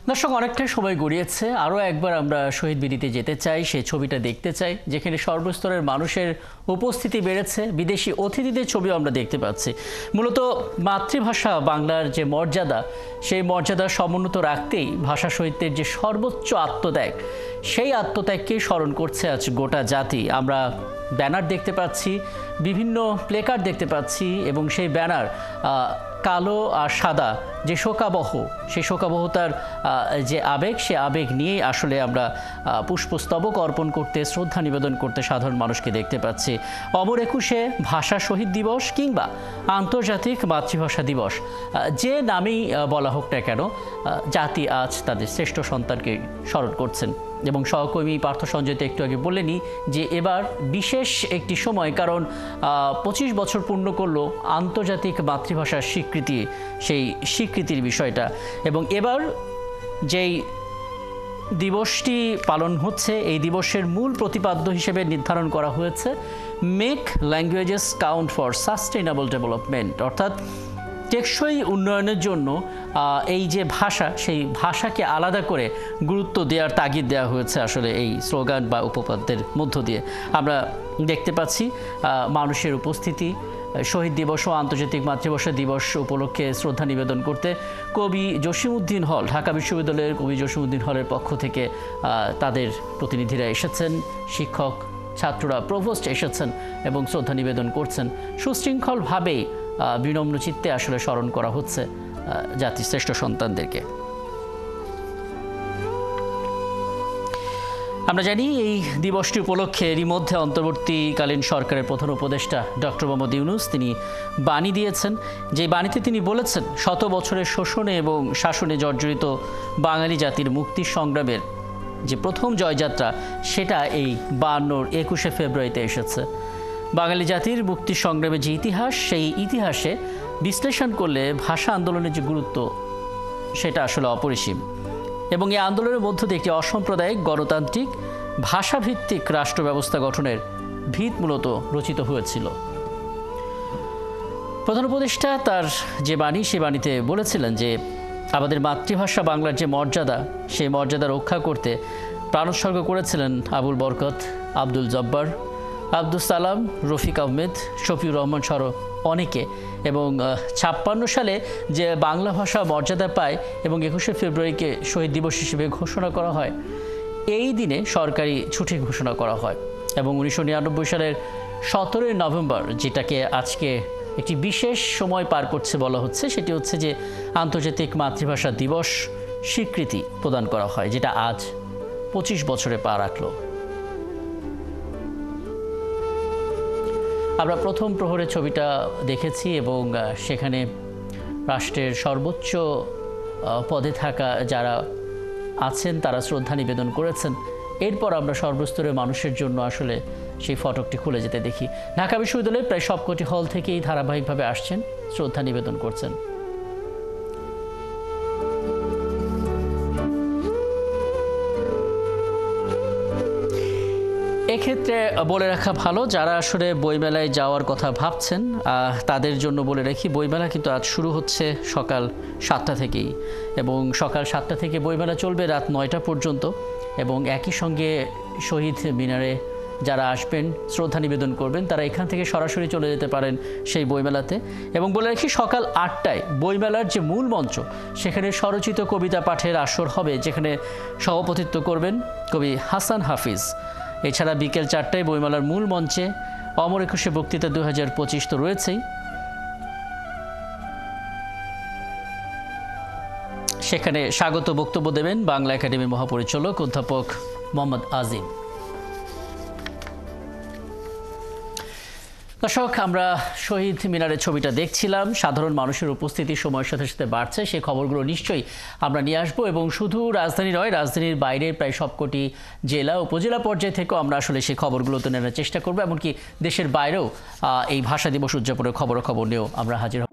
দর্শক, অনেকটাই সময় গড়িয়েছে। আরও একবার আমরা শহীদ বেদিতে যেতে চাই, সেই ছবিটা দেখতে চাই যেখানে সর্বস্তরের মানুষের উপস্থিতি বেড়েছে। বিদেশি অতিথিদের ছবিও আমরা দেখতে পাচ্ছি। মূলত মাতৃভাষা বাংলার যে মর্যাদা, সেই মর্যাদা সমুন্নত রাখতেই ভাষা শহীদদের যে সর্বোচ্চ আত্মত্যাগ, সেই আত্মত্যাগকে স্মরণ করছে আজ গোটা জাতি। আমরা ব্যানার দেখতে পাচ্ছি, বিভিন্ন প্লেকার্ড দেখতে পাচ্ছি, এবং সেই ব্যানার কালো আর সাদা যে শোকাবহ, সেই শোকাবহতার যে আবেগ, সে আবেগ নিয়েই আসলে আমরা পুষ্পস্তবক অর্পণ করতে, শ্রদ্ধা নিবেদন করতে সাধারণ মানুষকে দেখতে পাচ্ছি। অমর একুশে ভাষা শহীদ দিবস কিংবা আন্তর্জাতিক মাতৃভাষা দিবস, যে নামেই বলা হোক না কেন, জাতি আজ তাদের শ্রেষ্ঠ সন্তানকে স্মরণ করছেন। এবং সহকর্মী পার্থ সঞ্জয় তো একটু আগে বললেনই যে এবার বিশেষ একটি সময়, কারণ 25 বছর পূর্ণ করলো আন্তর্জাতিক মাতৃভাষার স্বীকৃতি, সেই স্বীকৃতির বিষয়টা। এবং এবার যেই দিবসটি পালন হচ্ছে, এই দিবসের মূল প্রতিপাদ্য হিসেবে নির্ধারণ করা হয়েছে make languages count for sustainable development, অর্থাৎ টেকসই উন্নয়নের জন্য এই যে ভাষা, সেই ভাষাকে আলাদা করে গুরুত্ব দেওয়ার তাগিদ দেওয়া হয়েছে আসলে এই স্লোগান বা উপপাদ্যের মধ্য দিয়ে। আমরা দেখতে পাচ্ছি মানুষের উপস্থিতি শহীদ দিবস ও আন্তর্জাতিক মাতৃভাষা দিবস উপলক্ষে শ্রদ্ধা নিবেদন করতে কবি জসিমউদ্দিন হল, ঢাকা বিশ্ববিদ্যালয়ের কবি জসিমউদ্দিন হলের পক্ষ থেকে তাদের প্রতিনিধিরা এসেছেন, শিক্ষক, ছাত্ররা, প্রভোস্ট এসেছেন এবং শ্রদ্ধা নিবেদন করছেন। সুশৃঙ্খলভাবেই বিনম্র চিত্তে আসলে স্মরণ করা হচ্ছে জাতির শ্রেষ্ঠ সন্তানদেরকে। আমরা জানি এই দিবসটি উপলক্ষে এরই মধ্যে অন্তর্বর্তীকালীন সরকারের প্রধান উপদেষ্টা ডক্টর মোহাম্মদ ইউনূস তিনি বাণী দিয়েছেন। যে বাণীতে তিনি বলেছেন, শত বছরের শোষণে এবং শাসনে জর্জরিত বাঙালি জাতির মুক্তি সংগ্রামের যে প্রথম জয়যাত্রা, সেটা এই 52-র 21শে ফেব্রুয়ারিতে এসেছে। বাঙালি জাতির মুক্তি সংগ্রামের যে ইতিহাস, সেই ইতিহাসে বিশ্লেষণ করলে ভাষা আন্দোলনের যে গুরুত্ব, সেটা আসলে অপরিসীম। এবং এই আন্দোলনের মধ্য দিয়ে একটি অসাম্প্রদায়িক গণতান্ত্রিক ভাষাভিত্তিক রাষ্ট্র ব্যবস্থা গঠনের ভিত মূলত রচিত হয়েছিল। প্রধান উপদেষ্টা তার যে বাণী, সে বাণীতে বলেছিলেন যে আমাদের মাতৃভাষা বাংলার যে মর্যাদা, সেই মর্যাদা রক্ষা করতে প্রাণোৎসর্গ করেছিলেন আবুল বরকত, আব্দুল জব্বার, আব্দুল সালাম, রফিক আহমেদ, শফিউর রহমান সহ অনেকে। এবং 56 সালে যে বাংলা ভাষা মর্যাদা পায় এবং 21শে ফেব্রুয়ারিকে শহীদ দিবস হিসেবে ঘোষণা করা হয়, এই দিনে সরকারি ছুটি ঘোষণা করা হয়। এবং 1999 সালের 17 নভেম্বর, যেটাকে আজকে একটি বিশেষ সময় পার করছে বলা হচ্ছে, সেটি হচ্ছে যে আন্তর্জাতিক মাতৃভাষা দিবস স্বীকৃতি প্রদান করা হয়, যেটা আজ 25 বছরে পা রাখল। আমরা প্রথম প্রহরের ছবিটা দেখেছি এবং সেখানে রাষ্ট্রের সর্বোচ্চ পদে থাকা যারা আছেন তারা শ্রদ্ধা নিবেদন করেছেন। এরপর আমরা সর্বস্তরের মানুষের জন্য আসলে সেই ফটকটি খুলে যেতে দেখি। ঢাকা বিশ্ববিদ্যালয়ের প্রায় সবকটি হল থেকেই ধারাবাহিকভাবে আসছেন, শ্রদ্ধা নিবেদন করছেন। এক্ষেত্রে বলে রাখা ভালো, যারা আসলে বইমেলায় যাওয়ার কথা ভাবছেন তাদের জন্য বলে রাখি, বইমেলা কিন্তু আজ শুরু হচ্ছে সকাল 7টা থেকেই, এবং সকাল 7টা থেকে বইমেলা চলবে রাত 9টা পর্যন্ত। এবং একই সঙ্গে শহীদ মিনারে যারা আসবেন, শ্রদ্ধা নিবেদন করবেন, তারা এখান থেকে সরাসরি চলে যেতে পারেন সেই বইমেলাতে। এবং বলে রাখি, সকাল 8টায় বইমেলার যে মূল মঞ্চ, সেখানে স্বরচিত কবিতা পাঠের আসর হবে, যেখানে সভাপতিত্ব করবেন কবি হাসান হাফিজ। এছাড়া বিকেল 4টায় বইমেলার মূল মঞ্চে অমর একুশে বক্তৃতা 2025 তো রয়েছেই, সেখানে স্বাগত বক্তব্য দেবেন বাংলা একাডেমির মহাপরিচালক অধ্যাপক মোহাম্মদ আজিম। দর্শক, আমরা শহীদ মিনারের ছবিটা দেখছিলাম। সাধারণ মানুষের উপস্থিতি সময়ের সাথে সাথে বাড়ছে, সেই খবরগুলো নিশ্চয়ই আমরা নিয়ে আসবো। এবং শুধু রাজধানী নয়, রাজধানীর বাইরে প্রায় সবকটি জেলা উপজেলা পর্যায় থেকেও আমরা আসলে সেই খবরগুলো তো নেওয়ার চেষ্টা করবো। এমনকি দেশের বাইরেও এই ভাষা দিবস উদযাপনের খবর নিয়েও আমরা হাজির হব।